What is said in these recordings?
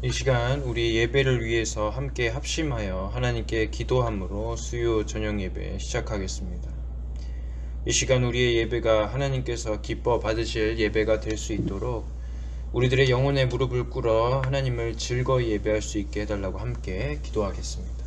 이 시간 우리 예배를 위해서 함께 합심하여 하나님께 기도함으로 수요 저녁 예배 시작하겠습니다. 이 시간 우리의 예배가 하나님께서 기뻐 받으실 예배가 될 수 있도록 우리들의 영혼의 무릎을 꿇어 하나님을 즐거이 예배할 수 있게 해달라고 함께 기도하겠습니다.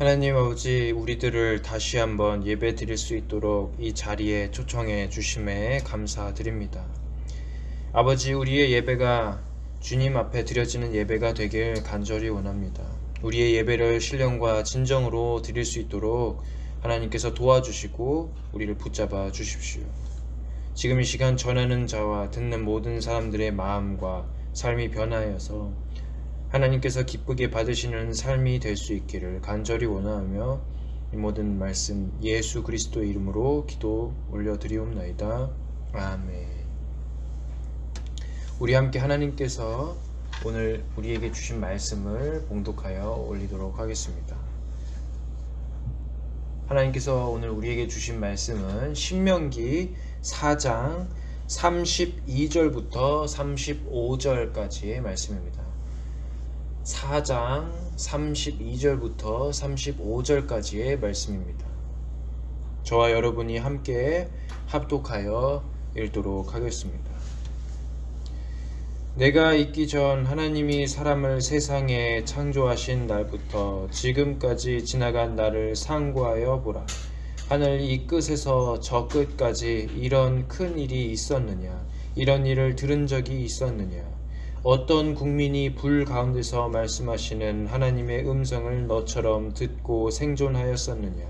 하나님 아버지, 우리들을 다시 한번 예배 드릴 수 있도록 이 자리에 초청해 주심에 감사드립니다. 아버지, 우리의 예배가 주님 앞에 드려지는 예배가 되길 간절히 원합니다. 우리의 예배를 신령과 진정으로 드릴 수 있도록 하나님께서 도와주시고 우리를 붙잡아 주십시오. 지금 이 시간 전하는 자와 듣는 모든 사람들의 마음과 삶이 변하여서 하나님께서 기쁘게 받으시는 삶이 될 수 있기를 간절히 원하며 이 모든 말씀 예수 그리스도의 이름으로 기도 올려드리옵나이다. 아멘. 우리 함께 하나님께서 오늘 우리에게 주신 말씀을 봉독하여 올리도록 하겠습니다. 하나님께서 오늘 우리에게 주신 말씀은 신명기 4장 32절부터 35절까지의 말씀입니다. 4장 32절부터 35절까지의 말씀입니다. 저와 여러분이 함께 합독하여 읽도록 하겠습니다. 내가 있기 전 하나님이 사람을 세상에 창조하신 날부터 지금까지 지나간 날을 상고하여 보라. 하늘 이 끝에서 저 끝까지 이런 큰 일이 있었느냐? 이런 일을 들은 적이 있었느냐? 어떤 국민이 불 가운데서 말씀하시는 하나님의 음성을 너처럼 듣고 생존하였었느냐?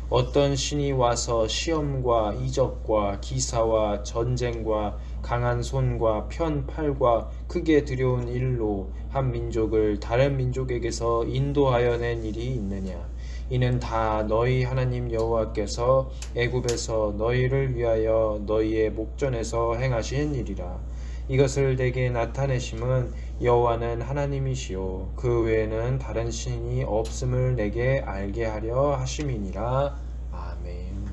어떤 신이 와서 시험과 이적과 기사와 전쟁과 강한 손과 편 팔과 크게 두려운 일로 한 민족을 다른 민족에게서 인도하여 낸 일이 있느냐? 이는 다 너희 하나님 여호와께서 애굽에서 너희를 위하여 너희의 목전에서 행하신 일이라. 이것을 내게 나타내심은 여호와는 하나님이시요 그 외에는 다른 신이 없음을 내게 알게 하려 하심이니라. 아멘.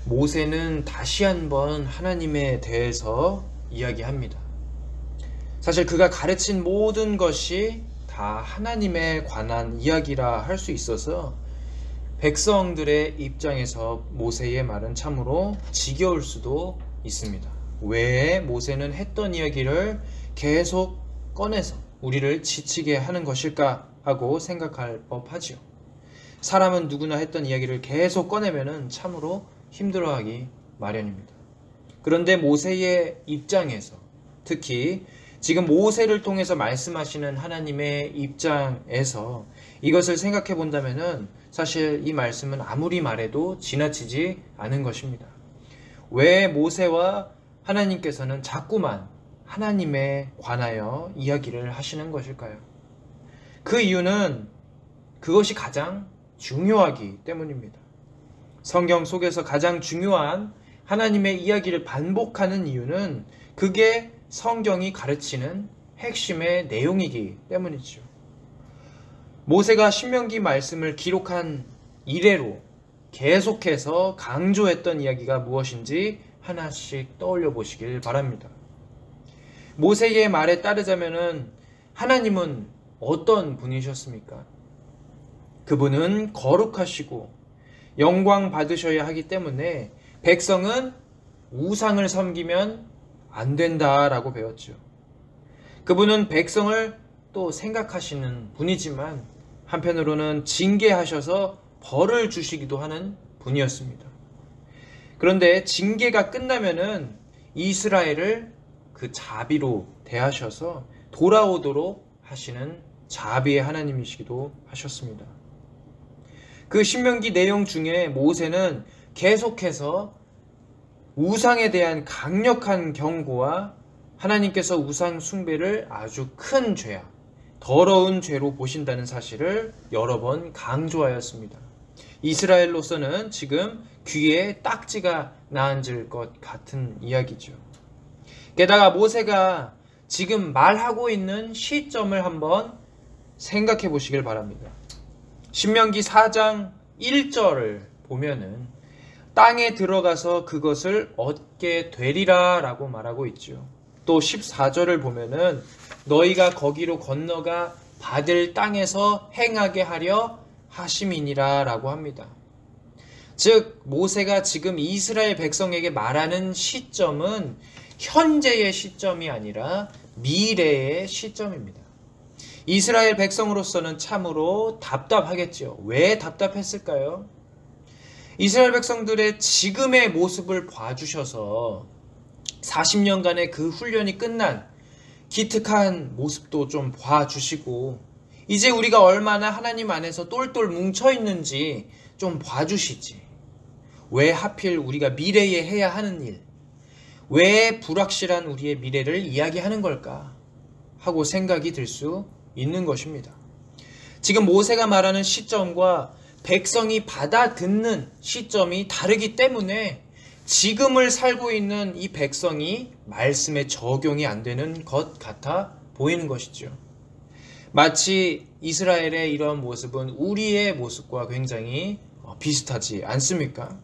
모세는 다시 한번 하나님에 대해서 이야기합니다. 사실 그가 가르친 모든 것이 다 하나님에 관한 이야기라 할 수 있어서 백성들의 입장에서 모세의 말은 참으로 지겨울 수도 있습니다. 왜 모세는 했던 이야기를 계속 꺼내서 우리를 지치게 하는 것일까 하고 생각할 법하지요. 사람은 누구나 했던 이야기를 계속 꺼내면 참으로 힘들어하기 마련입니다. 그런데 모세의 입장에서, 특히 지금 모세를 통해서 말씀하시는 하나님의 입장에서 이것을 생각해 본다면 사실 이 말씀은 아무리 말해도 지나치지 않은 것입니다. 왜 모세와 하나님께서는 자꾸만 하나님에 관하여 이야기를 하시는 것일까요? 그 이유는 그것이 가장 중요하기 때문입니다. 성경 속에서 가장 중요한 하나님의 이야기를 반복하는 이유는 그게 성경이 가르치는 핵심의 내용이기 때문이죠. 모세가 신명기 말씀을 기록한 이래로 계속해서 강조했던 이야기가 무엇인지 하나씩 떠올려 보시길 바랍니다. 모세의 말에 따르자면은 하나님은 어떤 분이셨습니까? 그분은 거룩하시고 영광 받으셔야 하기 때문에 백성은 우상을 섬기면 안 된다라고 배웠죠. 그분은 백성을 또 생각하시는 분이지만 한편으로는 징계하셔서 벌을 주시기도 하는 분이었습니다. 그런데 징계가 끝나면은 이스라엘을 그 자비로 대하셔서 돌아오도록 하시는 자비의 하나님이시기도 하셨습니다. 그 신명기 내용 중에 모세는 계속해서 우상에 대한 강력한 경고와 하나님께서 우상 숭배를 아주 큰 죄악, 더러운 죄로 보신다는 사실을 여러 번 강조하였습니다. 이스라엘로서는 지금 귀에 딱지가 나앉을 것 같은 이야기죠. 게다가 모세가 지금 말하고 있는 시점을 한번 생각해 보시길 바랍니다. 신명기 4장 1절을 보면은 땅에 들어가서 그것을 얻게 되리라 라고 말하고 있죠. 또 14절을 보면은 너희가 거기로 건너가 받을 땅에서 행하게 하려 하심이니라 라고 합니다. 즉 모세가 지금 이스라엘 백성에게 말하는 시점은 현재의 시점이 아니라 미래의 시점입니다. 이스라엘 백성으로서는 참으로 답답하겠죠. 왜 답답했을까요? 이스라엘 백성들의 지금의 모습을 봐주셔서 40년간의 그 훈련이 끝난 기특한 모습도 좀 봐주시고 이제 우리가 얼마나 하나님 안에서 똘똘 뭉쳐있는지 좀 봐주시지. 왜 하필 우리가 미래에 해야 하는 일, 왜 불확실한 우리의 미래를 이야기하는 걸까 하고 생각이 들 수 있는 것입니다. 지금 모세가 말하는 시점과 백성이 받아듣는 시점이 다르기 때문에 지금을 살고 있는 이 백성이 말씀에 적용이 안 되는 것 같아 보이는 것이죠. 마치 이스라엘의 이러한 모습은 우리의 모습과 굉장히 비슷하지 않습니까?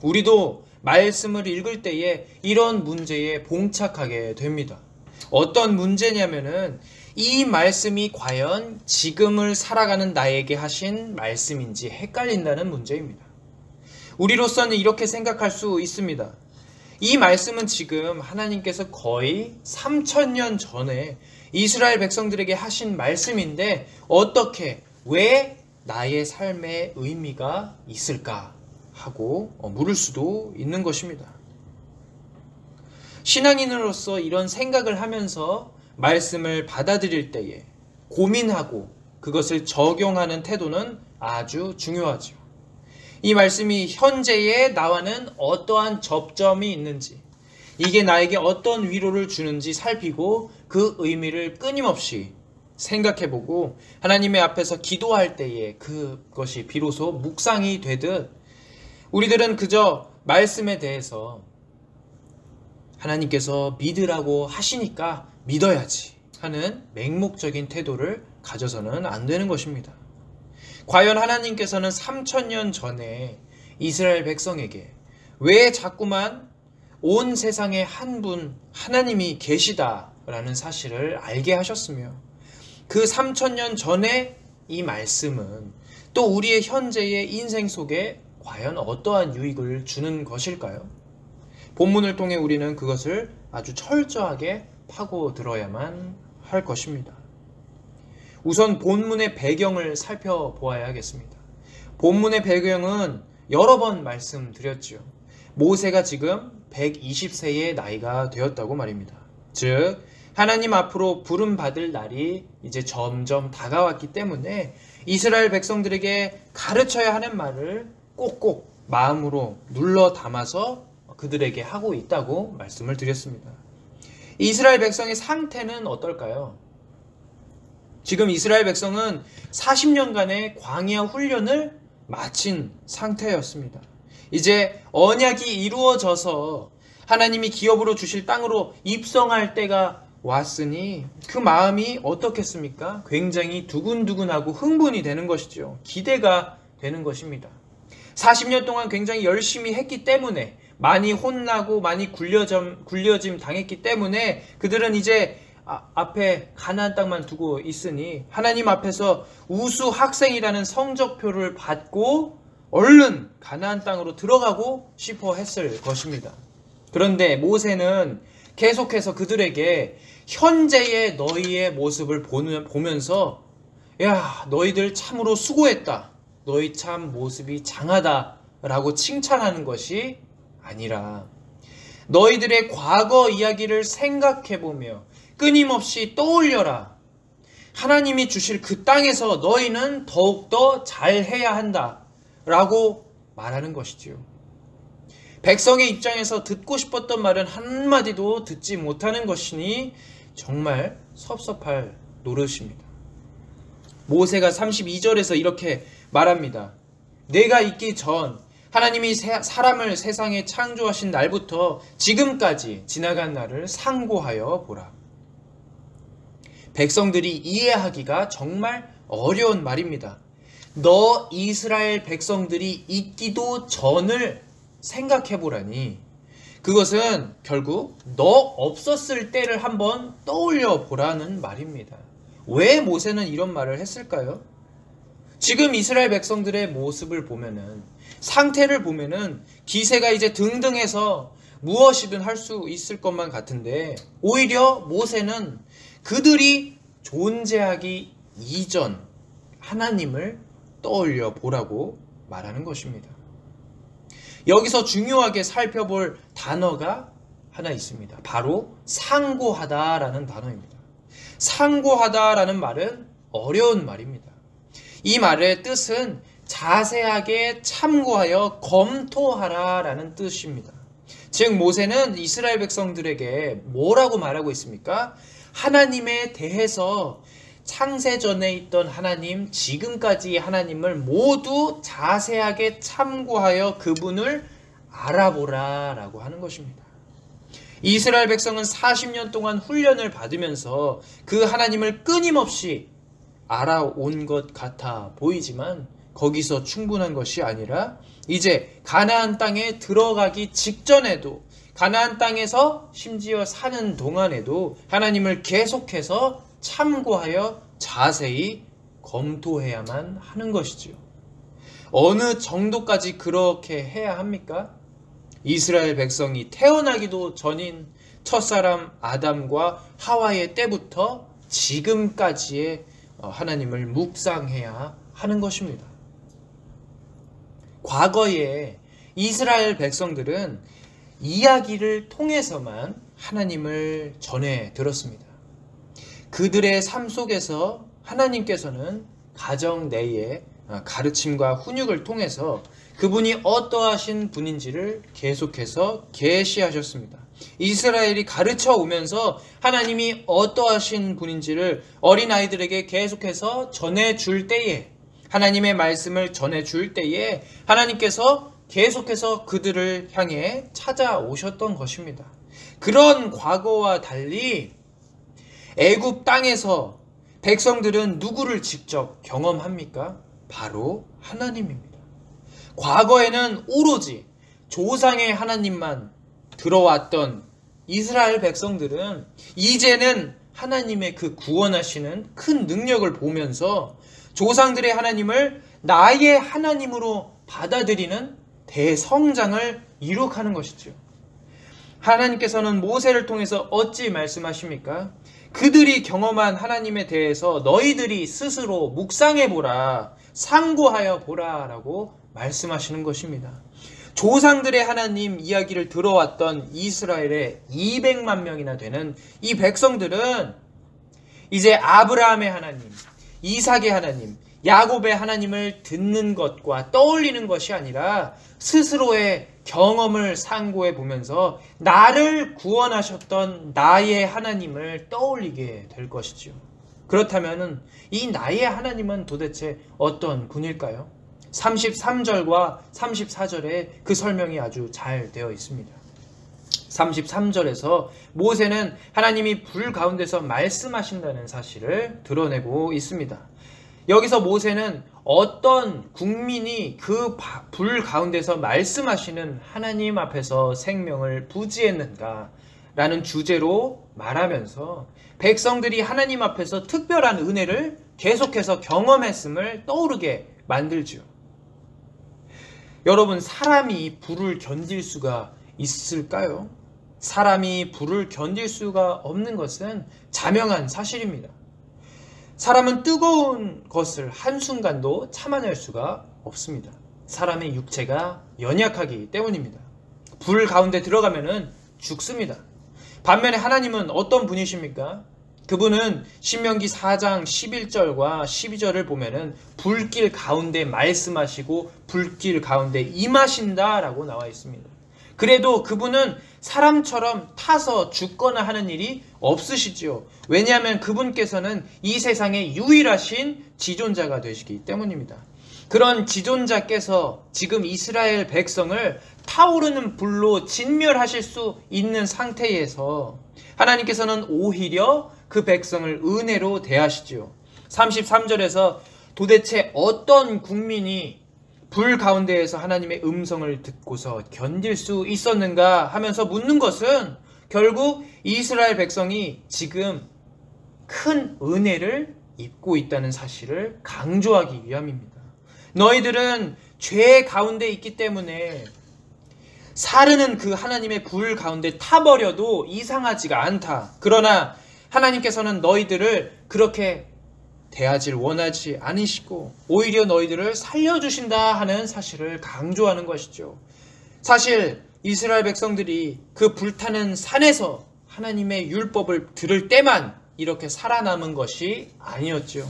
우리도 말씀을 읽을 때에 이런 문제에 봉착하게 됩니다. 어떤 문제냐면은 이 말씀이 과연 지금을 살아가는 나에게 하신 말씀인지 헷갈린다는 문제입니다. 우리로서는 이렇게 생각할 수 있습니다. 이 말씀은 지금 하나님께서 거의 3000년 전에 이스라엘 백성들에게 하신 말씀인데 어떻게, 왜 나의 삶에 의미가 있을까 하고 물을 수도 있는 것입니다. 신앙인으로서 이런 생각을 하면서 말씀을 받아들일 때에 고민하고 그것을 적용하는 태도는 아주 중요하죠. 이 말씀이 현재의 나와는 어떠한 접점이 있는지, 이게 나에게 어떤 위로를 주는지 살피고 그 의미를 끊임없이 생각해보고 하나님의 앞에서 기도할 때에 그것이 비로소 묵상이 되듯 우리들은 그저 말씀에 대해서 하나님께서 믿으라고 하시니까 믿어야지 하는 맹목적인 태도를 가져서는 안 되는 것입니다. 과연 하나님께서는 3000년 전에 이스라엘 백성에게 왜 자꾸만 온 세상에 한 분 하나님이 계시다라는 사실을 알게 하셨으며 그 3000년 전에 이 말씀은 또 우리의 현재의 인생 속에 과연 어떠한 유익을 주는 것일까요? 본문을 통해 우리는 그것을 아주 철저하게 파고들어야만 할 것입니다. 우선 본문의 배경을 살펴보아야겠습니다. 본문의 배경은 여러 번 말씀드렸지요. 모세가 지금 120세의 나이가 되었다고 말입니다. 즉 하나님 앞으로 부름받을 날이 이제 점점 다가왔기 때문에 이스라엘 백성들에게 가르쳐야 하는 말을 꼭꼭 마음으로 눌러 담아서 그들에게 하고 있다고 말씀을 드렸습니다. 이스라엘 백성의 상태는 어떨까요? 지금 이스라엘 백성은 40년간의 광야 훈련을 마친 상태였습니다. 이제 언약이 이루어져서 하나님이 기업으로 주실 땅으로 입성할 때가 왔으니 그 마음이 어떻겠습니까? 굉장히 두근두근하고 흥분이 되는 것이죠. 기대가 되는 것입니다. 40년 동안 굉장히 열심히 했기 때문에 많이 혼나고 많이 굴려짐 당했기 때문에 그들은 이제 앞에 가나안 땅만 두고 있으니 하나님 앞에서 우수 학생이라는 성적표를 받고 얼른 가나안 땅으로 들어가고 싶어 했을 것입니다. 그런데 모세는 계속해서 그들에게 현재의 너희의 모습을 보면서 야, 너희들 참으로 수고했다. 너희 참 모습이 장하다. 라고 칭찬하는 것이 아니라 너희들의 과거 이야기를 생각해보며 끊임없이 떠올려라. 하나님이 주실 그 땅에서 너희는 더욱더 잘해야 한다. 라고 말하는 것이지요. 백성의 입장에서 듣고 싶었던 말은 한마디도 듣지 못하는 것이니 정말 섭섭할 노릇입니다. 모세가 32절에서 이렇게 말합니다. 내가 있기 전 하나님이 사람을 세상에 창조하신 날부터 지금까지 지나간 날을 상고하여 보라. 백성들이 이해하기가 정말 어려운 말입니다. 너 이스라엘 백성들이 있기도 전을 생각해보라니 그것은 결국 너 없었을 때를 한번 떠올려 보라는 말입니다. 왜 모세는 이런 말을 했을까요? 지금 이스라엘 백성들의 모습을 보면은 상태를 보면은 기세가 이제 등등해서 무엇이든 할 수 있을 것만 같은데 오히려 모세는 그들이 존재하기 이전 하나님을 떠올려 보라고 말하는 것입니다. 여기서 중요하게 살펴볼 단어가 하나 있습니다. 바로 상고하다라는 단어입니다. 상고하다라는 말은 어려운 말입니다. 이 말의 뜻은 자세하게 참고하여 검토하라라는 뜻입니다. 즉 모세는 이스라엘 백성들에게 뭐라고 말하고 있습니까? 하나님에 대해서 창세전에 있던 하나님, 지금까지 하나님을 모두 자세하게 참고하여 그분을 알아보라 라고 하는 것입니다. 이스라엘 백성은 40년 동안 훈련을 받으면서 그 하나님을 끊임없이 알아온 것 같아 보이지만 거기서 충분한 것이 아니라 이제 가나안 땅에 들어가기 직전에도 가나안 땅에서 심지어 사는 동안에도 하나님을 계속해서 참고하여 자세히 검토해야만 하는 것이지요. 어느 정도까지 그렇게 해야 합니까? 이스라엘 백성이 태어나기도 전인 첫사람 아담과 하와의 때부터 지금까지의 하나님을 묵상해야 하는 것입니다. 과거에 이스라엘 백성들은 이야기를 통해서만 하나님을 전해 들었습니다. 그들의 삶 속에서 하나님께서는 가정 내의 가르침과 훈육을 통해서 그분이 어떠하신 분인지를 계속해서 계시하셨습니다. 이스라엘이 가르쳐 오면서 하나님이 어떠하신 분인지를 어린아이들에게 계속해서 전해줄 때에 하나님의 말씀을 전해줄 때에 하나님께서 계속해서 그들을 향해 찾아오셨던 것입니다. 그런 과거와 달리 애굽 땅에서 백성들은 누구를 직접 경험합니까? 바로 하나님입니다. 과거에는 오로지 조상의 하나님만 들어왔던 이스라엘 백성들은 이제는 하나님의 그 구원하시는 큰 능력을 보면서 조상들의 하나님을 나의 하나님으로 받아들이는 대성장을 이룩하는 것이죠. 하나님께서는 모세를 통해서 어찌 말씀하십니까? 그들이 경험한 하나님에 대해서 너희들이 스스로 묵상해보라, 상고하여 보라 라고 말씀하시는 것입니다. 조상들의 하나님 이야기를 들어왔던 이스라엘의 200만 명이나 되는 이 백성들은 이제 아브라함의 하나님, 이삭의 하나님, 야곱의 하나님을 듣는 것과 떠올리는 것이 아니라 스스로의 경험을 상고해 보면서 나를 구원하셨던 나의 하나님을 떠올리게 될 것이지요. 그렇다면 이 나의 하나님은 도대체 어떤 분일까요? 33절과 34절에 그 설명이 아주 잘 되어 있습니다. 33절에서 모세는 하나님이 불 가운데서 말씀하신다는 사실을 드러내고 있습니다. 여기서 모세는 어떤 국민이 그 불 가운데서 말씀하시는 하나님 앞에서 생명을 부지했는가 라는 주제로 말하면서 백성들이 하나님 앞에서 특별한 은혜를 계속해서 경험했음을 떠오르게 만들죠. 여러분, 사람이 불을 견딜 수가 있을까요? 사람이 불을 견딜 수가 없는 것은 자명한 사실입니다. 사람은 뜨거운 것을 한순간도 참아낼 수가 없습니다. 사람의 육체가 연약하기 때문입니다. 불 가운데 들어가면은 죽습니다. 반면에 하나님은 어떤 분이십니까? 그분은 신명기 4장 11절과 12절을 보면은 불길 가운데 말씀하시고 불길 가운데 임하신다라고 나와 있습니다. 그래도 그분은 사람처럼 타서 죽거나 하는 일이 없으시지요. 왜냐하면 그분께서는 이 세상의 유일하신 지존자가 되시기 때문입니다. 그런 지존자께서 지금 이스라엘 백성을 타오르는 불로 진멸하실 수 있는 상태에서 하나님께서는 오히려 그 백성을 은혜로 대하시지요. 33절에서 도대체 어떤 국민이 불 가운데에서 하나님의 음성을 듣고서 견딜 수 있었는가 하면서 묻는 것은 결국 이스라엘 백성이 지금 큰 은혜를 입고 있다는 사실을 강조하기 위함입니다. 너희들은 죄 가운데 있기 때문에 사르는 그 하나님의 불 가운데 타버려도 이상하지가 않다. 그러나 하나님께서는 너희들을 그렇게 대하질 원하지 않으시고 오히려 너희들을 살려주신다 하는 사실을 강조하는 것이죠. 사실 이스라엘 백성들이 그 불타는 산에서 하나님의 율법을 들을 때만 이렇게 살아남은 것이 아니었죠.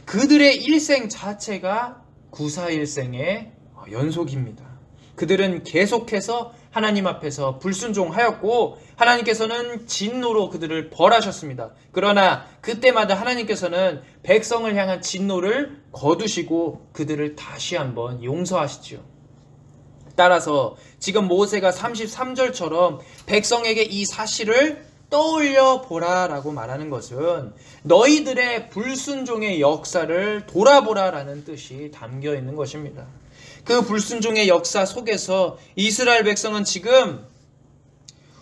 그들의 일생 자체가 구사일생의 연속입니다. 그들은 계속해서 하나님 앞에서 불순종하였고 하나님께서는 진노로 그들을 벌하셨습니다. 그러나 그때마다 하나님께서는 백성을 향한 진노를 거두시고 그들을 다시 한번 용서하시지요. 따라서 지금 모세가 33절처럼 백성에게 이 사실을 떠올려 보라라고 말하는 것은 너희들의 불순종의 역사를 돌아보라라는 뜻이 담겨 있는 것입니다. 그 불순종의 역사 속에서 이스라엘 백성은 지금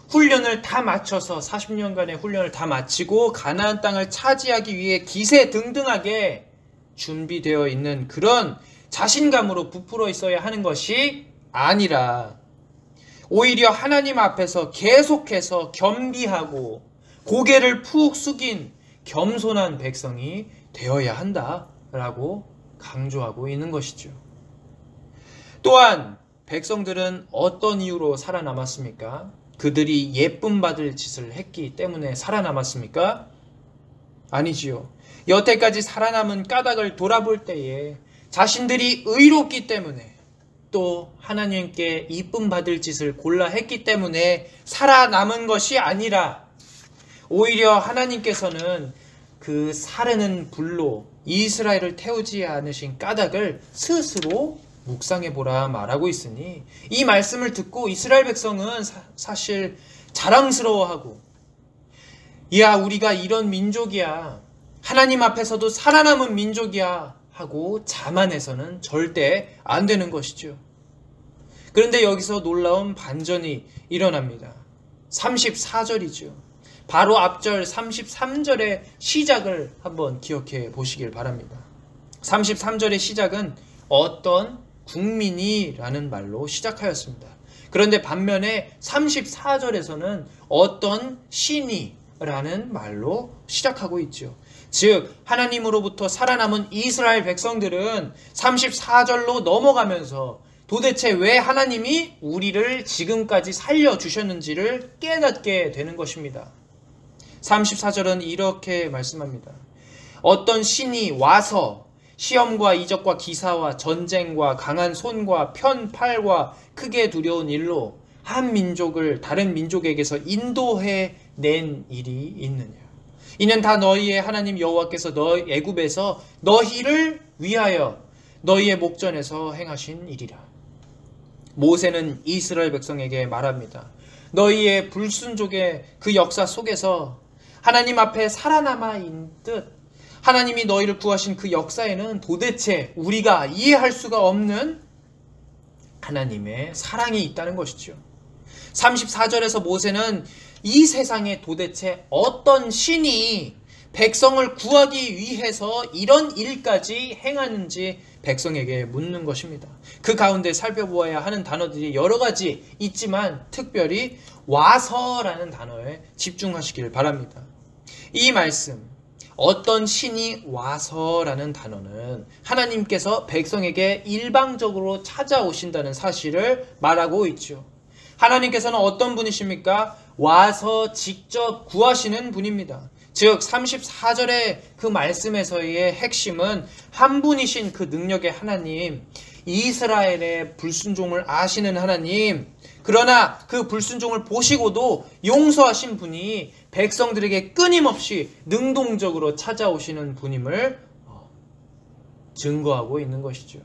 훈련을 다 마쳐서 40년간의 훈련을 다 마치고 가나안 땅을 차지하기 위해 기세등등하게 준비되어 있는 그런 자신감으로 부풀어 있어야 하는 것이 아니라 오히려 하나님 앞에서 계속해서 겸비하고 고개를 푹 숙인 겸손한 백성이 되어야 한다라고 강조하고 있는 것이죠. 또한 백성들은 어떤 이유로 살아남았습니까? 그들이 예쁨 받을 짓을 했기 때문에 살아남았습니까? 아니지요. 여태까지 살아남은 까닭을 돌아볼 때에 자신들이 의롭기 때문에 또 하나님께 이쁨 받을 짓을 골라 했기 때문에 살아남은 것이 아니라 오히려 하나님께서는 그 사르는 불로 이스라엘을 태우지 않으신 까닭을 스스로 묵상해 보라 말하고 있으니 이 말씀을 듣고 이스라엘 백성은 사실 자랑스러워하고 야 우리가 이런 민족이야 하나님 앞에서도 살아남은 민족이야 하고 자만해서는 절대 안 되는 것이죠. 그런데 여기서 놀라운 반전이 일어납니다. 34절이죠. 바로 앞절 33절의 시작을 한번 기억해 보시길 바랍니다. 33절의 시작은 어떤 국민이라는 말로 시작하였습니다. 그런데 반면에 34절에서는 어떤 신이라는 말로 시작하고 있죠. 즉 하나님으로부터 살아남은 이스라엘 백성들은 34절로 넘어가면서 도대체 왜 하나님이 우리를 지금까지 살려주셨는지를 깨닫게 되는 것입니다. 34절은 이렇게 말씀합니다. 어떤 신이 와서 시험과 이적과 기사와 전쟁과 강한 손과 편 팔과 크게 두려운 일로 한 민족을 다른 민족에게서 인도해 낸 일이 있느냐. 이는 다 너희의 하나님 여호와께서 너희 애굽에서 너희를 위하여 너희의 목전에서 행하신 일이라. 모세는 이스라엘 백성에게 말합니다. 너희의 불순종의 그 역사 속에서 하나님 앞에 살아남아 있는 듯 하나님이 너희를 구하신 그 역사에는 도대체 우리가 이해할 수가 없는 하나님의 사랑이 있다는 것이죠. 34절에서 모세는 이 세상에 도대체 어떤 신이 백성을 구하기 위해서 이런 일까지 행하는지 백성에게 묻는 것입니다. 그 가운데 살펴보아야 하는 단어들이 여러 가지 있지만 특별히 와서라는 단어에 집중하시길 바랍니다. 이 말씀, 어떤 신이 와서라는 단어는 하나님께서 백성에게 일방적으로 찾아오신다는 사실을 말하고 있죠. 하나님께서는 어떤 분이십니까? 와서 직접 구하시는 분입니다. 즉 34절의 그 말씀에서의 핵심은 한 분이신 그 능력의 하나님, 이스라엘의 불순종을 아시는 하나님, 그러나 그 불순종을 보시고도 용서하신 분이 백성들에게 끊임없이 능동적으로 찾아오시는 분임을 증거하고 있는 것이죠.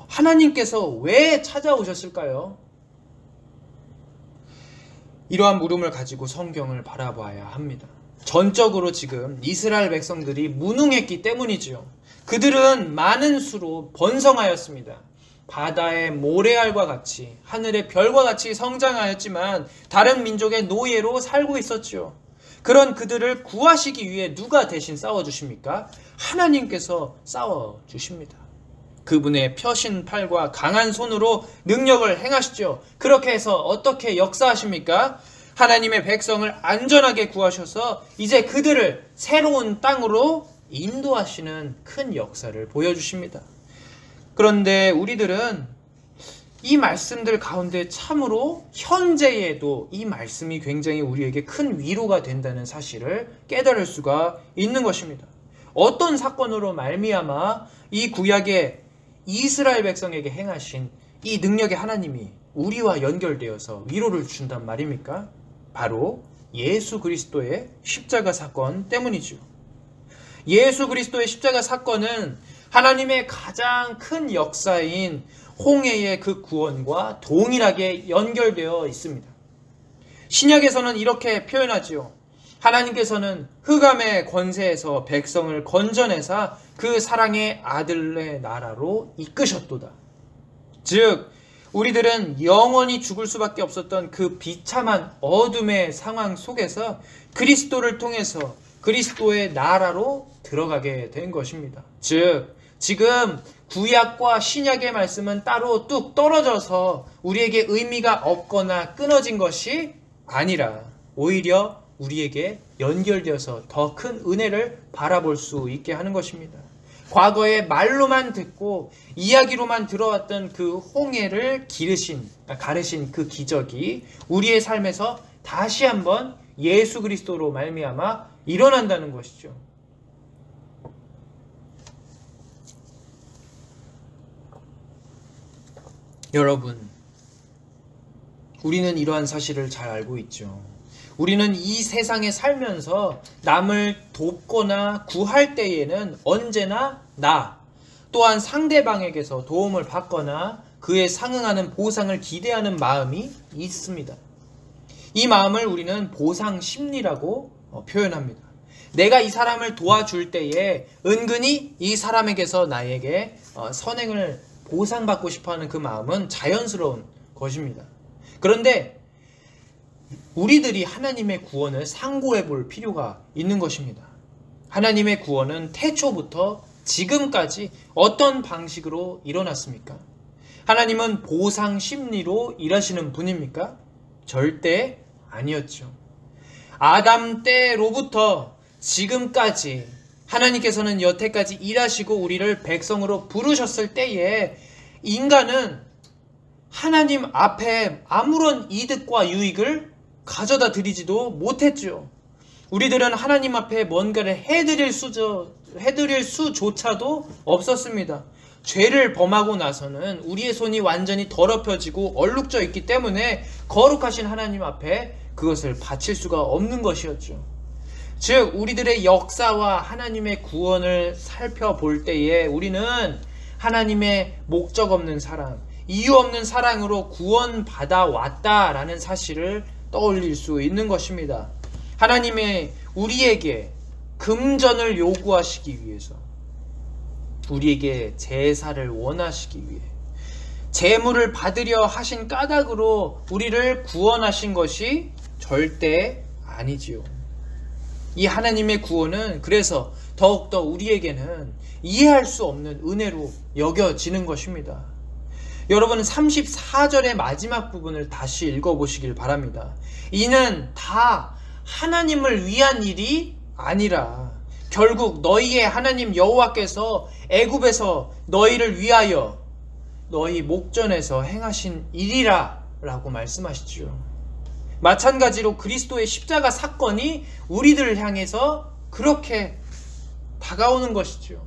하나님께서 왜 찾아오셨을까요? 이러한 물음을 가지고 성경을 바라봐야 합니다. 전적으로 지금 이스라엘 백성들이 무능했기 때문이지요. 그들은 많은 수로 번성하였습니다. 바다의 모래알과 같이, 하늘의 별과 같이 성장하였지만 다른 민족의 노예로 살고 있었지요. 그런 그들을 구하시기 위해 누가 대신 싸워주십니까? 하나님께서 싸워주십니다. 그분의 펴신 팔과 강한 손으로 능력을 행하시죠. 그렇게 해서 어떻게 역사하십니까? 하나님의 백성을 안전하게 구하셔서 이제 그들을 새로운 땅으로 인도하시는 큰 역사를 보여주십니다. 그런데 우리들은 이 말씀들 가운데 참으로 현재에도 이 말씀이 굉장히 우리에게 큰 위로가 된다는 사실을 깨달을 수가 있는 것입니다. 어떤 사건으로 말미암아 이 구약의 이스라엘 백성에게 행하신 이 능력의 하나님이 우리와 연결되어서 위로를 준단 말입니까? 바로 예수 그리스도의 십자가 사건 때문이죠. 예수 그리스도의 십자가 사건은 하나님의 가장 큰 역사인 홍해의 그 구원과 동일하게 연결되어 있습니다. 신약에서는 이렇게 표현하지요. 하나님께서는 흑암의 권세에서 백성을 건져내사 그 사랑의 아들의 나라로 이끄셨도다. 즉 우리들은 영원히 죽을 수밖에 없었던 그 비참한 어둠의 상황 속에서 그리스도를 통해서 그리스도의 나라로 들어가게 된 것입니다. 즉 지금 구약과 신약의 말씀은 따로 뚝 떨어져서 우리에게 의미가 없거나 끊어진 것이 아니라 오히려 우리에게 연결되어서 더 큰 은혜를 바라볼 수 있게 하는 것입니다. 과거에 말로만 듣고 이야기로만 들어왔던 그 홍해를 가르신 그 기적이 우리의 삶에서 다시 한번 예수 그리스도로 말미암아 일어난다는 것이죠. 여러분, 우리는 이러한 사실을 잘 알고 있죠. 우리는 이 세상에 살면서 남을 돕거나 구할 때에는 언제나 나 또한 상대방에게서 도움을 받거나 그에 상응하는 보상을 기대하는 마음이 있습니다. 이 마음을 우리는 보상 심리라고 표현합니다. 내가 이 사람을 도와줄 때에 은근히 이 사람에게서 나에게 선행을 보상받고 싶어하는 그 마음은 자연스러운 것입니다. 그런데 우리들이 하나님의 구원을 상고해 볼 필요가 있는 것입니다. 하나님의 구원은 태초부터 지금까지 어떤 방식으로 일어났습니까? 하나님은 보상 심리로 일하시는 분입니까? 절대 아니었죠. 아담 때로부터 지금까지 하나님께서는 여태까지 일하시고 우리를 백성으로 부르셨을 때에 인간은 하나님 앞에 아무런 이득과 유익을 가져다 드리지도 못했죠. 우리들은 하나님 앞에 뭔가를 해드릴 수조차도 없었습니다. 죄를 범하고 나서는 우리의 손이 완전히 더럽혀지고 얼룩져 있기 때문에 거룩하신 하나님 앞에 그것을 바칠 수가 없는 것이었죠. 즉 우리들의 역사와 하나님의 구원을 살펴볼 때에 우리는 하나님의 목적 없는 사랑, 이유 없는 사랑으로 구원받아 왔다라는 사실을 떠올릴 수 있는 것입니다. 하나님의 우리에게 금전을 요구하시기 위해서, 우리에게 제사를 원하시기 위해, 재물을 받으려 하신 까닭으로 우리를 구원하신 것이 절대 아니지요. 이 하나님의 구원은 그래서 더욱더 우리에게는 이해할 수 없는 은혜로 여겨지는 것입니다. 여러분은 34절의 마지막 부분을 다시 읽어보시길 바랍니다. 이는 다 하나님을 위한 일이 아니라 결국 너희의 하나님 여호와께서 애굽에서 너희를 위하여 너희 목전에서 행하신 일이라 라고 말씀하시죠. 마찬가지로 그리스도의 십자가 사건이 우리들을 향해서 그렇게 다가오는 것이죠.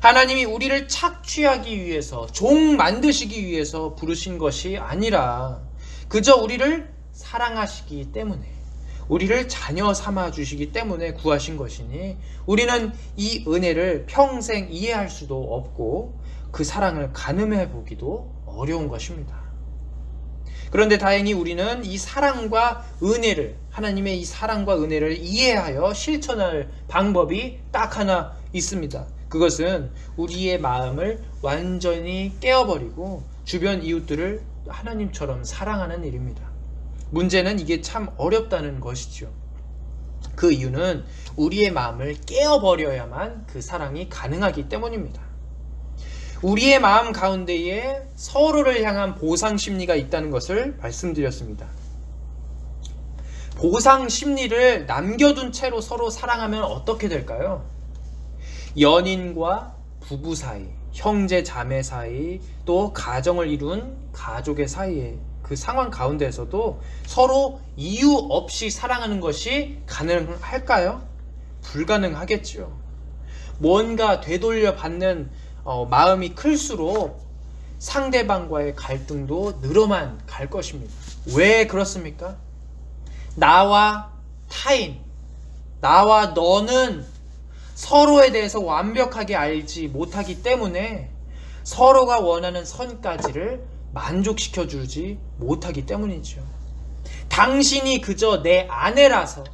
하나님이 우리를 착취하기 위해서, 종 만드시기 위해서 부르신 것이 아니라 그저 우리를 사랑하시기 때문에, 우리를 자녀 삼아 주시기 때문에 구하신 것이니 우리는 이 은혜를 평생 이해할 수도 없고 그 사랑을 가늠해 보기도 어려운 것입니다. 그런데 다행히 우리는 이 사랑과 은혜를, 하나님의 이 사랑과 은혜를 이해하여 실천할 방법이 딱 하나 있습니다. 그것은 우리의 마음을 완전히 깨어버리고 주변 이웃들을 하나님처럼 사랑하는 일입니다. 문제는 이게 참 어렵다는 것이죠. 그 이유는 우리의 마음을 깨어버려야만 그 사랑이 가능하기 때문입니다. 우리의 마음 가운데에 서로를 향한 보상 심리가 있다는 것을 말씀드렸습니다. 보상 심리를 남겨둔 채로 서로 사랑하면 어떻게 될까요? 연인과 부부 사이, 형제 자매 사이, 또 가정을 이룬 가족의 사이에 그 상황 가운데에서도 서로 이유 없이 사랑하는 것이 가능할까요? 불가능하겠죠. 뭔가 되돌려 받는 마음이 클수록 상대방과의 갈등도 늘어만 갈 것입니다. 왜 그렇습니까? 나와 타인, 나와 너는 서로에 대해서 완벽하게 알지 못하기 때문에 서로가 원하는 선까지를 만족시켜주지 못하기 때문이죠. 당신이 그저 내 아내라서,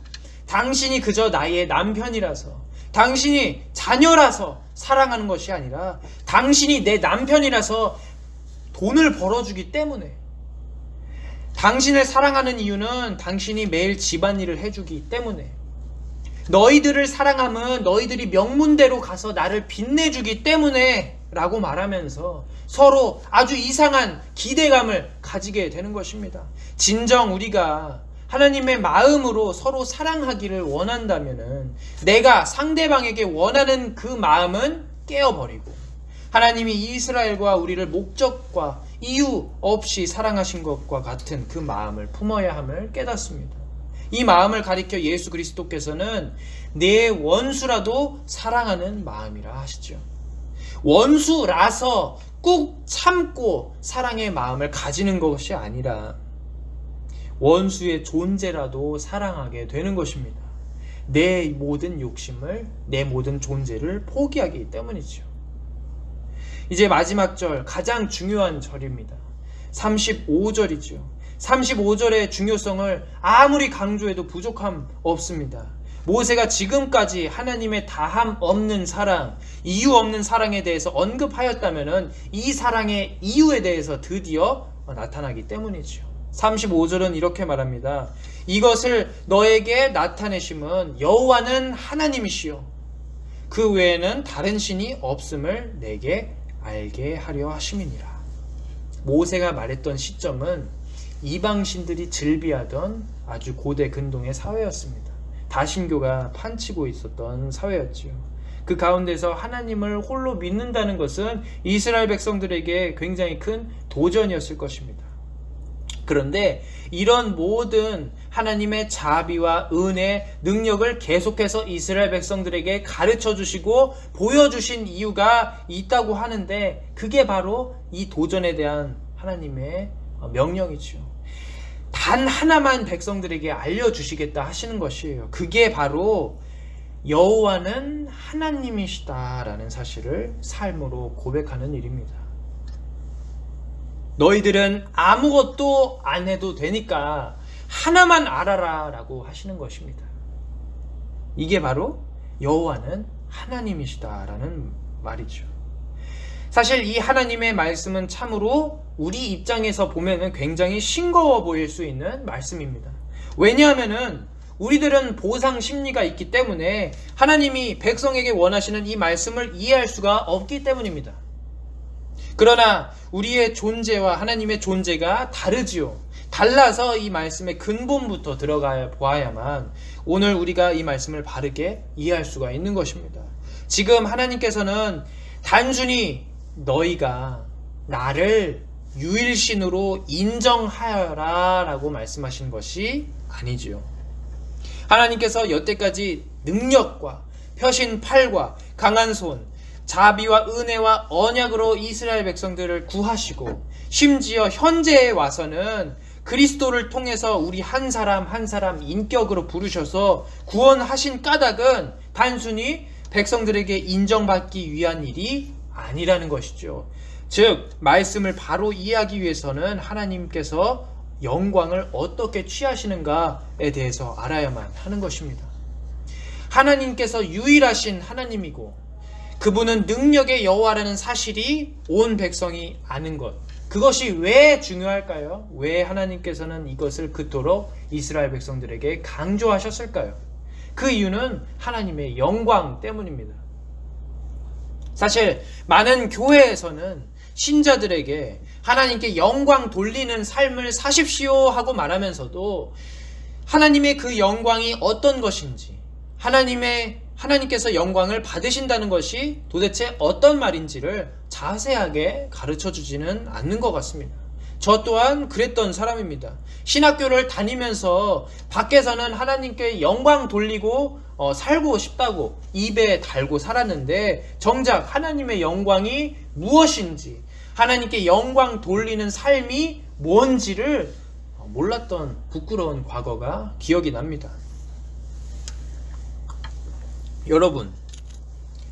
당신이 그저 나의 남편이라서, 당신이 자녀라서 사랑하는 것이 아니라 당신이 내 남편이라서 돈을 벌어주기 때문에, 당신을 사랑하는 이유는 당신이 매일 집안일을 해주기 때문에, 너희들을 사랑함은 너희들이 명문대로 가서 나를 빛내주기 때문에 라고 말하면서 서로 아주 이상한 기대감을 가지게 되는 것입니다. 진정 우리가 하나님의 마음으로 서로 사랑하기를 원한다면은 내가 상대방에게 원하는 그 마음은 깨어버리고 하나님이 이스라엘과 우리를 목적과 이유 없이 사랑하신 것과 같은 그 마음을 품어야 함을 깨닫습니다. 이 마음을 가리켜 예수 그리스도께서는 내 원수라도 사랑하는 마음이라 하시죠. 원수라서 꾹 참고 사랑의 마음을 가지는 것이 아니라 원수의 존재라도 사랑하게 되는 것입니다. 내 모든 욕심을, 내 모든 존재를 포기하기 때문이죠. 이제 마지막 절, 가장 중요한 절입니다. 35절이죠. 35절의 중요성을 아무리 강조해도 부족함 없습니다. 모세가 지금까지 하나님의 다함 없는 사랑, 이유 없는 사랑에 대해서 언급하였다면 이 사랑의 이유에 대해서 드디어 나타나기 때문이죠. 35절은 이렇게 말합니다. 이것을 너에게 나타내심은 여호와는 하나님이시요 그 외에는 다른 신이 없음을 내게 알게 하려 하심이니라. 모세가 말했던 시점은 이방신들이 즐비하던 아주 고대 근동의 사회였습니다. 다신교가 판치고 있었던 사회였지요. 그 가운데서 하나님을 홀로 믿는다는 것은 이스라엘 백성들에게 굉장히 큰 도전이었을 것입니다. 그런데 이런 모든 하나님의 자비와 은혜, 능력을 계속해서 이스라엘 백성들에게 가르쳐 주시고 보여주신 이유가 있다고 하는데 그게 바로 이 도전에 대한 하나님의 명령이죠. 단 하나만 백성들에게 알려주시겠다 하시는 것이에요. 그게 바로 여호와는 하나님이시다라는 사실을 삶으로 고백하는 일입니다. 너희들은 아무것도 안 해도 되니까 하나만 알아라 라고 하시는 것입니다. 이게 바로 여호와는 하나님이시다라는 말이죠. 사실 이 하나님의 말씀은 참으로 우리 입장에서 보면은 굉장히 싱거워 보일 수 있는 말씀입니다. 왜냐하면은 우리들은 보상 심리가 있기 때문에 하나님이 백성에게 원하시는 이 말씀을 이해할 수가 없기 때문입니다. 그러나 우리의 존재와 하나님의 존재가 다르지요. 달라서 이 말씀의 근본부터 들어가 보아야만 오늘 우리가 이 말씀을 바르게 이해할 수가 있는 것입니다. 지금 하나님께서는 단순히 너희가 나를 유일신으로 인정하여라 라고 말씀하신 것이 아니지요. 하나님께서 여태까지 능력과 펴신 팔과 강한 손, 자비와 은혜와 언약으로 이스라엘 백성들을 구하시고 심지어 현재에 와서는 그리스도를 통해서 우리 한 사람 한 사람 인격으로 부르셔서 구원하신 까닭은 단순히 백성들에게 인정받기 위한 일이 아니라는 것이죠. 즉 말씀을 바로 이해하기 위해서는 하나님께서 영광을 어떻게 취하시는가에 대해서 알아야만 하는 것입니다. 하나님께서 유일하신 하나님이고 그분은 능력의 여호와라는 사실이 온 백성이 아는 것, 그것이 왜 중요할까요? 왜 하나님께서는 이것을 그토록 이스라엘 백성들에게 강조하셨을까요? 그 이유는 하나님의 영광 때문입니다. 사실 많은 교회에서는 신자들에게 하나님께 영광 돌리는 삶을 사십시오 하고 말하면서도 하나님의 그 영광이 어떤 것인지, 하나님께서 영광을 받으신다는 것이 도대체 어떤 말인지를 자세하게 가르쳐 주지는 않는 것 같습니다. 저 또한 그랬던 사람입니다. 신학교를 다니면서 밖에서는 하나님께 영광 돌리고 살고 싶다고 입에 달고 살았는데 정작 하나님의 영광이 무엇인지, 하나님께 영광 돌리는 삶이 뭔지를 몰랐던 부끄러운 과거가 기억이 납니다. 여러분,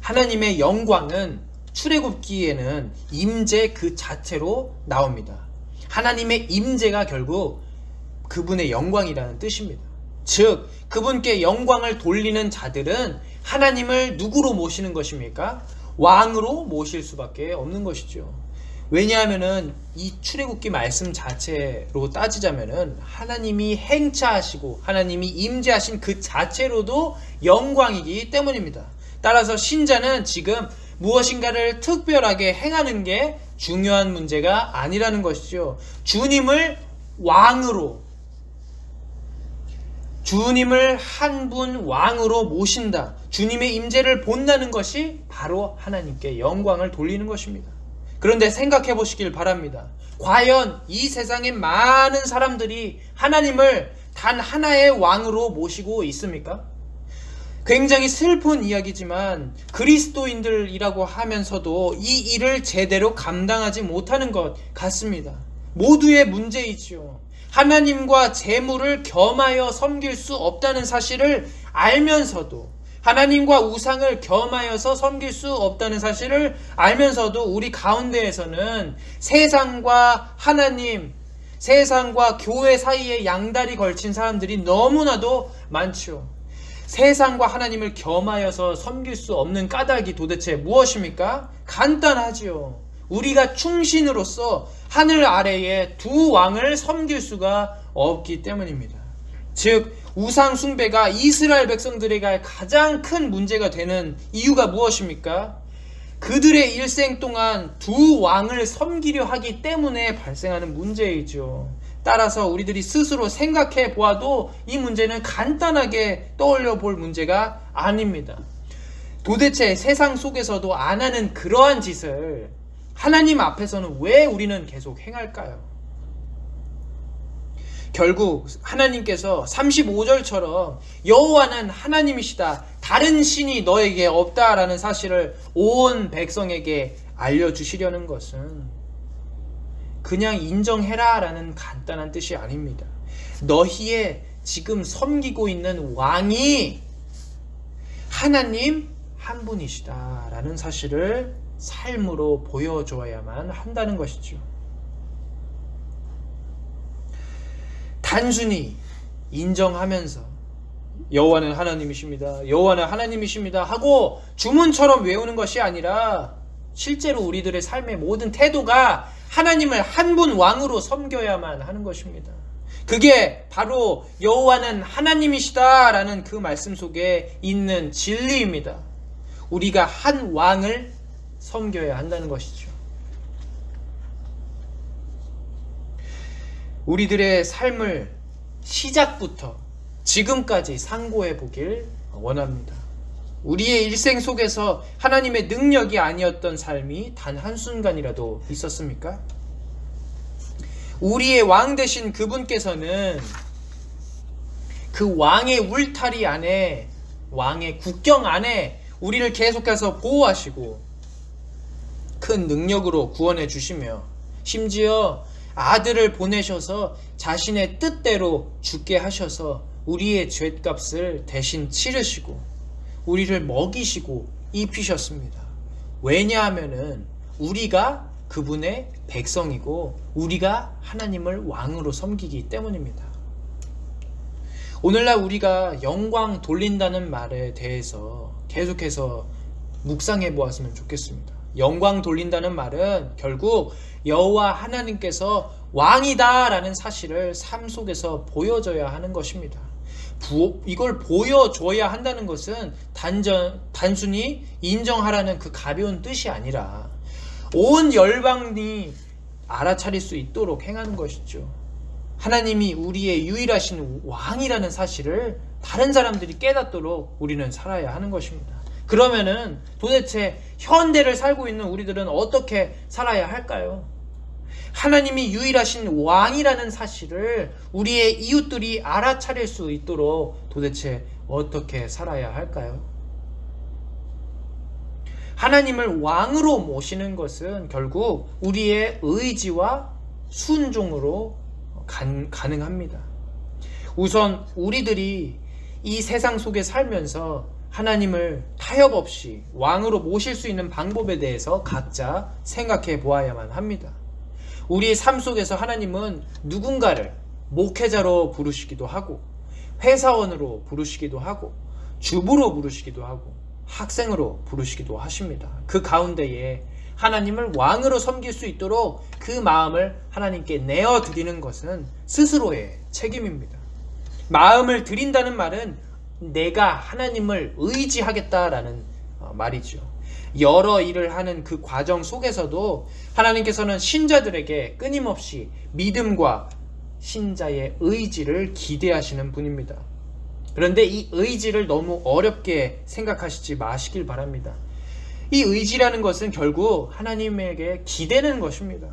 하나님의 영광은 출애굽기에는 임재 그 자체로 나옵니다. 하나님의 임재가 결국 그분의 영광이라는 뜻입니다. 즉 그분께 영광을 돌리는 자들은 하나님을 누구로 모시는 것입니까? 왕으로 모실 수밖에 없는 것이죠. 왜냐하면은 이 출애굽기 말씀 자체로 따지자면은 하나님이 행차하시고 하나님이 임재하신 그 자체로도 영광이기 때문입니다. 따라서 신자는 지금 무엇인가를 특별하게 행하는 게 중요한 문제가 아니라는 것이죠. 주님을 왕으로, 주님을 한 분 왕으로 모신다, 주님의 임재를 본다는 것이 바로 하나님께 영광을 돌리는 것입니다. 그런데 생각해 보시길 바랍니다. 과연 이 세상의 많은 사람들이 하나님을 단 하나의 왕으로 모시고 있습니까? 굉장히 슬픈 이야기지만 그리스도인들이라고 하면서도 이 일을 제대로 감당하지 못하는 것 같습니다. 모두의 문제이지요. 하나님과 재물을 겸하여 섬길 수 없다는 사실을 알면서도, 하나님과 우상을 겸하여서 섬길 수 없다는 사실을 알면서도 우리 가운데에서는 세상과 하나님, 세상과 교회 사이에 양다리 걸친 사람들이 너무나도 많죠. 세상과 하나님을 겸하여서 섬길 수 없는 까닭이 도대체 무엇입니까? 간단하지요. 우리가 충신으로서 하늘 아래에 두 왕을 섬길 수가 없기 때문입니다. 즉 우상 숭배가 이스라엘 백성들에게 가장 큰 문제가 되는 이유가 무엇입니까? 그들의 일생 동안 두 왕을 섬기려 하기 때문에 발생하는 문제이죠. 따라서 우리들이 스스로 생각해 보아도 이 문제는 간단하게 떠올려 볼 문제가 아닙니다. 도대체 세상 속에서도 안 하는 그러한 짓을 하나님 앞에서는 왜 우리는 계속 행할까요? 결국 하나님께서 35절처럼 여호와는 하나님이시다, 다른 신이 너에게 없다라는 사실을 온 백성에게 알려주시려는 것은 그냥 인정해라 라는 간단한 뜻이 아닙니다. 너희의 지금 섬기고 있는 왕이 하나님 한 분이시다 라는 사실을 삶으로 보여줘야만 한다는 것이죠. 단순히 인정하면서 여호와는 하나님이십니다, 여호와는 하나님이십니다 하고 주문처럼 외우는 것이 아니라 실제로 우리들의 삶의 모든 태도가 하나님을 한 분 왕으로 섬겨야만 하는 것입니다. 그게 바로 여호와는 하나님이시다라는 그 말씀 속에 있는 진리입니다. 우리가 한 왕을 섬겨야 한다는 것이죠. 우리들의 삶을 시작부터 지금까지 상고해 보길 원합니다. 우리의 일생 속에서 하나님의 능력이 아니었던 삶이 단 한순간이라도 있었습니까? 우리의 왕 되신 그분께서는 그 왕의 울타리 안에, 왕의 국경 안에 우리를 계속해서 보호하시고 큰 능력으로 구원해 주시며 심지어 아들을 보내셔서 자신의 뜻대로 죽게 하셔서 우리의 죗값을 대신 치르시고 우리를 먹이시고 입히셨습니다. 왜냐하면은 우리가 그분의 백성이고 우리가 하나님을 왕으로 섬기기 때문입니다. 오늘날 우리가 영광 돌린다는 말에 대해서 계속해서 묵상해 보았으면 좋겠습니다. 영광 돌린다는 말은 결국 여호와 하나님께서 왕이다라는 사실을 삶 속에서 보여줘야 하는 것입니다. 이걸 보여줘야 한다는 것은 단순히 인정하라는 그 가벼운 뜻이 아니라 온 열방이 알아차릴 수 있도록 행하는 것이죠. 하나님이 우리의 유일하신 왕이라는 사실을 다른 사람들이 깨닫도록 우리는 살아야 하는 것입니다. 그러면은 도대체 현대를 살고 있는 우리들은 어떻게 살아야 할까요? 하나님이 유일하신 왕이라는 사실을 우리의 이웃들이 알아차릴 수 있도록 도대체 어떻게 살아야 할까요? 하나님을 왕으로 모시는 것은 결국 우리의 의지와 순종으로 가능합니다. 우선 우리들이 이 세상 속에 살면서 하나님을 타협 없이 왕으로 모실 수 있는 방법에 대해서 각자 생각해 보아야만 합니다. 우리의 삶 속에서 하나님은 누군가를 목회자로 부르시기도 하고 회사원으로 부르시기도 하고 주부로 부르시기도 하고 학생으로 부르시기도 하십니다. 그 가운데에 하나님을 왕으로 섬길 수 있도록 그 마음을 하나님께 내어드리는 것은 스스로의 책임입니다. 마음을 드린다는 말은 내가 하나님을 의지하겠다라는 말이죠. 여러 일을 하는 그 과정 속에서도 하나님께서는 신자들에게 끊임없이 믿음과 신자의 의지를 기대하시는 분입니다. 그런데 이 의지를 너무 어렵게 생각하시지 마시길 바랍니다. 이 의지라는 것은 결국 하나님에게 기대는 것입니다.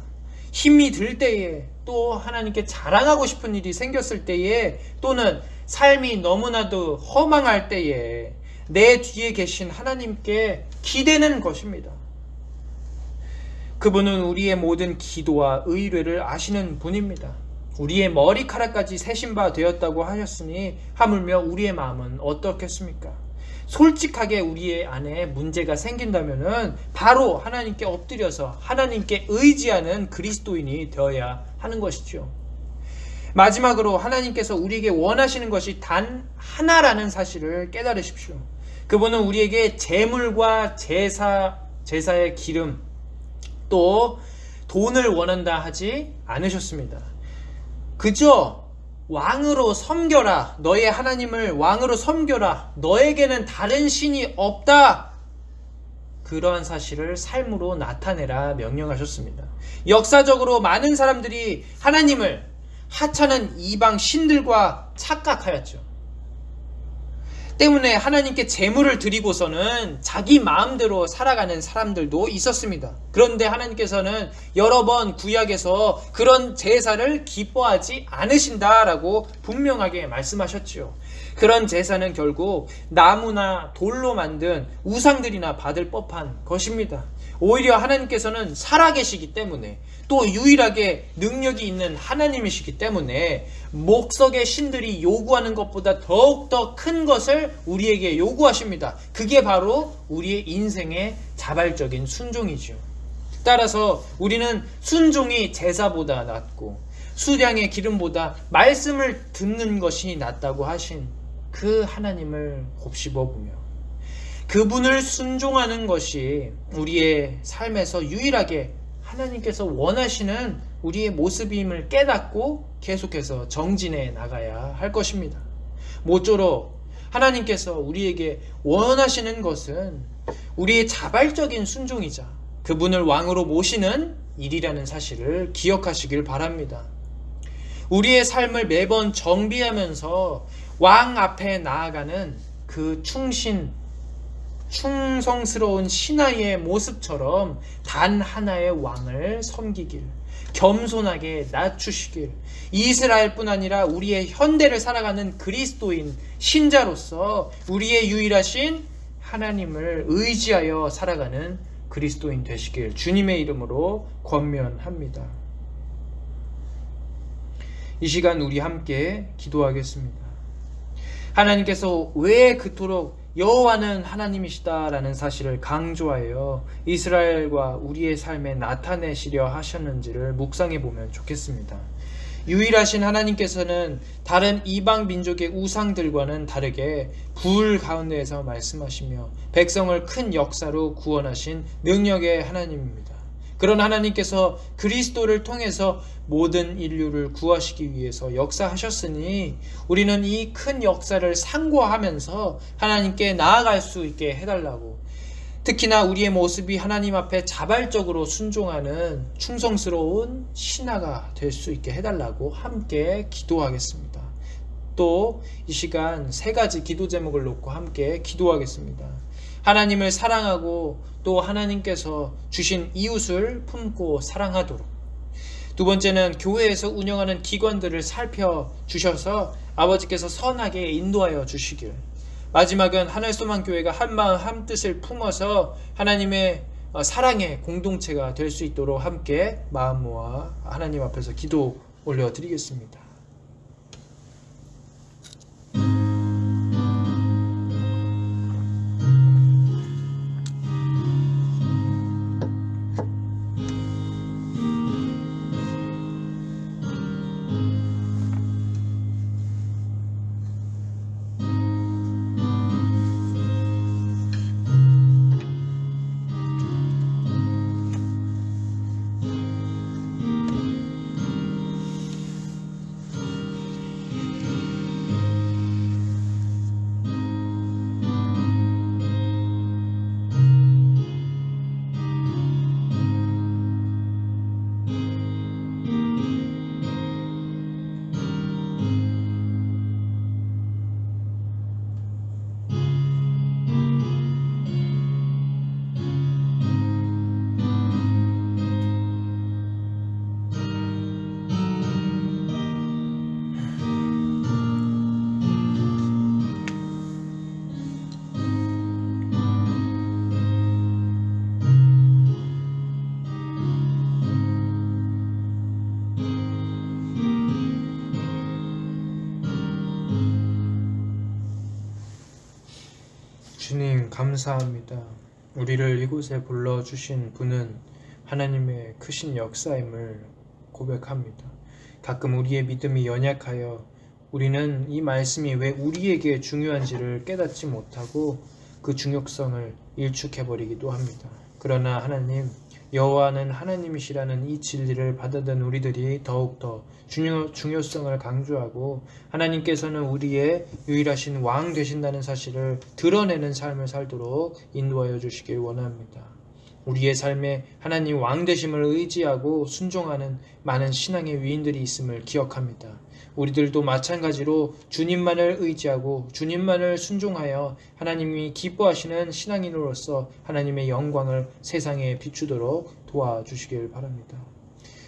힘이 들 때에, 또 하나님께 자랑하고 싶은 일이 생겼을 때에, 또는 삶이 너무나도 허망할 때에 내 뒤에 계신 하나님께 기대는 것입니다. 그분은 우리의 모든 기도와 의뢰를 아시는 분입니다. 우리의 머리카락까지 세신 바 되었다고 하셨으니 하물며 우리의 마음은 어떻겠습니까? 솔직하게 우리의 안에 문제가 생긴다면은 바로 하나님께 엎드려서 하나님께 의지하는 그리스도인이 되어야 하는 것이죠. 마지막으로 하나님께서 우리에게 원하시는 것이 단 하나라는 사실을 깨달으십시오. 그분은 우리에게 제물과 제사의 기름 또 돈을 원한다 하지 않으셨습니다. 그저 왕으로 섬겨라, 너의 하나님을 왕으로 섬겨라, 너에게는 다른 신이 없다, 그러한 사실을 삶으로 나타내라 명령하셨습니다. 역사적으로 많은 사람들이 하나님을 하찮은 이방 신들과 착각하였죠. 때문에 하나님께 제물을 드리고서는 자기 마음대로 살아가는 사람들도 있었습니다. 그런데 하나님께서는 여러 번 구약에서 그런 제사를 기뻐하지 않으신다라고 분명하게 말씀하셨지요. 그런 제사는 결국 나무나 돌로 만든 우상들이나 받을 법한 것입니다. 오히려 하나님께서는 살아계시기 때문에 또 유일하게 능력이 있는 하나님이시기 때문에 목석의 신들이 요구하는 것보다 더욱더 큰 것을 우리에게 요구하십니다. 그게 바로 우리의 인생의 자발적인 순종이죠. 따라서 우리는 순종이 제사보다 낫고 수량의 기름보다 말씀을 듣는 것이 낫다고 하신 그 하나님을 곱씹어 보며 그분을 순종하는 것이 우리의 삶에서 유일하게 한 하나님께서 원하시는 우리의 모습임을 깨닫고 계속해서 정진해 나가야 할 것입니다. 모쪼록 하나님께서 우리에게 원하시는 것은 우리의 자발적인 순종이자 그분을 왕으로 모시는 일이라는 사실을 기억하시길 바랍니다. 우리의 삶을 매번 정비하면서 왕 앞에 나아가는 그 충성스러운 신하의 모습처럼 단 하나의 왕을 섬기길, 겸손하게 낮추시길, 이스라엘뿐 아니라 우리의 현대를 살아가는 그리스도인 신자로서 우리의 유일하신 하나님을 의지하여 살아가는 그리스도인 되시길 주님의 이름으로 권면합니다. 이 시간 우리 함께 기도하겠습니다. 하나님께서 왜 그토록 여호와는 하나님이시다라는 사실을 강조하여 이스라엘과 우리의 삶에 나타내시려 하셨는지를 묵상해 보면 좋겠습니다. 유일하신 하나님께서는 다른 이방 민족의 우상들과는 다르게 불 가운데에서 말씀하시며 백성을 큰 역사로 구원하신 능력의 하나님입니다. 그런 하나님께서 그리스도를 통해서 모든 인류를 구하시기 위해서 역사하셨으니 우리는 이 큰 역사를 상고하면서 하나님께 나아갈 수 있게 해달라고, 특히나 우리의 모습이 하나님 앞에 자발적으로 순종하는 충성스러운 신하가 될 수 있게 해달라고 함께 기도하겠습니다. 또 이 시간 세 가지 기도 제목을 놓고 함께 기도하겠습니다. 하나님을 사랑하고 또 하나님께서 주신 이웃을 품고 사랑하도록. 두 번째는 교회에서 운영하는 기관들을 살펴주셔서 아버지께서 선하게 인도하여 주시길. 마지막은 하늘소망교회가 한마음 한뜻을 품어서 하나님의 사랑의 공동체가 될 수 있도록 함께 마음 모아 하나님 앞에서 기도 올려드리겠습니다. 주님 감사합니다. 우리를 이곳에 불러주신 분은 하나님의 크신 역사임을 고백합니다. 가끔 우리의 믿음이 연약하여 우리는 이 말씀이 왜 우리에게 중요한지를 깨닫지 못하고 그 중요성을 일축해버리기도 합니다. 그러나 하나님, 여호와는 하나님이시라는 이 진리를 받아든 우리들이 더욱더 중요성을 강조하고 하나님께서는 우리의 유일하신 왕 되신다는 사실을 드러내는 삶을 살도록 인도하여 주시길 원합니다. 우리의 삶에 하나님 왕 되심을 의지하고 순종하는 많은 신앙의 위인들이 있음을 기억합니다. 우리들도 마찬가지로 주님만을 의지하고 주님만을 순종하여 하나님이 기뻐하시는 신앙인으로서 하나님의 영광을 세상에 비추도록 도와주시길 바랍니다.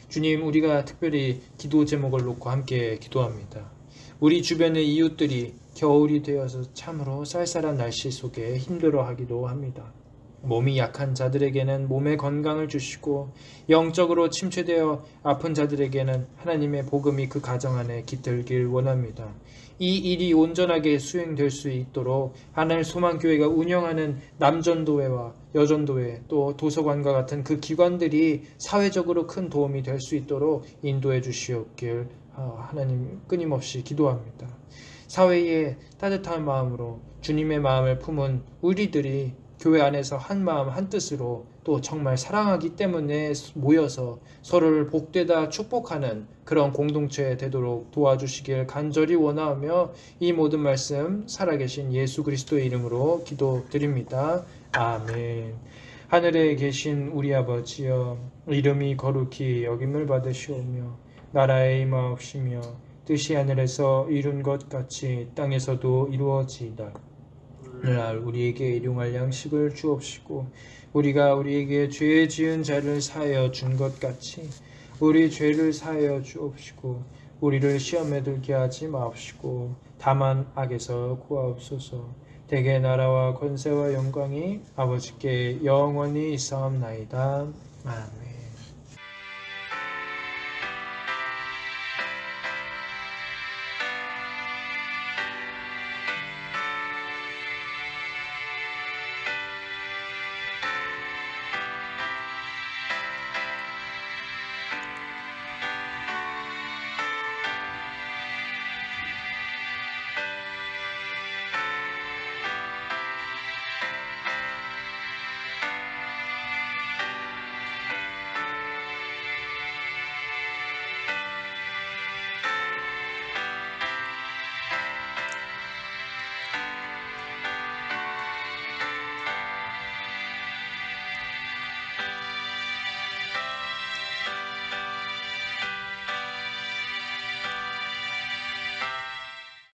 주님, 우리가 특별히 기도 제목을 놓고 함께 기도합니다. 우리 주변의 이웃들이 겨울이 되어서 참으로 쌀쌀한 날씨 속에 힘들어하기도 합니다. 몸이 약한 자들에게는 몸의 건강을 주시고 영적으로 침체되어 아픈 자들에게는 하나님의 복음이 그 가정 안에 깃들길 원합니다. 이 일이 온전하게 수행될 수 있도록 하늘소망교회가 운영하는 남전도회와 여전도회 또 도서관과 같은 그 기관들이 사회적으로 큰 도움이 될 수 있도록 인도해 주시옵길 하나님 끊임없이 기도합니다. 사회에 따뜻한 마음으로 주님의 마음을 품은 우리들이 교회 안에서 한 마음 한 뜻으로 또 또 정말 사랑하기 때문에 모여서 서로를 복되다 축복하는 그런 공동체 되도록 도와주시길 간절히 원하며 이 모든 말씀 살아계신 예수 그리스도의 이름으로 기도드립니다. 아멘. 하늘에 계신 우리 아버지여, 이름이 거룩히 여김을 받으시오며 나라의 임하옵시며 뜻이 하늘에서 이룬 것 같이 땅에서도 이루어지이다. 오늘날 우리에게 일용할 양식을 주옵시고 우리가 우리에게 죄 지은 자를 사하여 준 것 같이 우리 죄를 사하여 주옵시고 우리를 시험에 들게 하지 마옵시고 다만 악에서 구하옵소서. 대개 나라와 권세와 영광이 아버지께 영원히 있사옵나이다. 아멘.